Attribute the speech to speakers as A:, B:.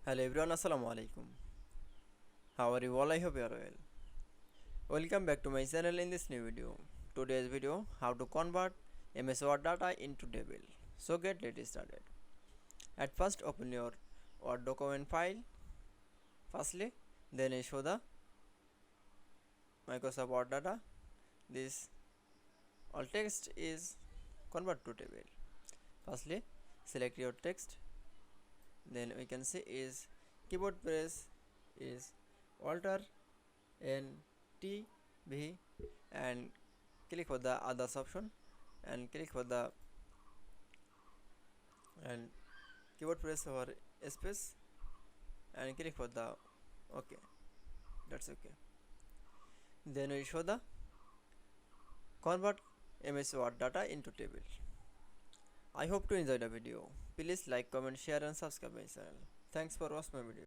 A: Hello everyone, Assalamu Walaikum. How are you all? I hope you are well. Welcome back to my channel in this new video. Today's video, how to convert MS Word data into table. So let's started. At first open your Word document file. Firstly, then I show the Microsoft Word data. This all text is convert to table. Firstly, select your text. Then we can see is keyboard press is Alter NT B and click for the others option and click for the and keyboard press for space and click for the OK. That's okay. Then we show the convert MS Word data into table. I hope to enjoy the video. Please like, comment, share and subscribe my channel. Thanks for watching my video.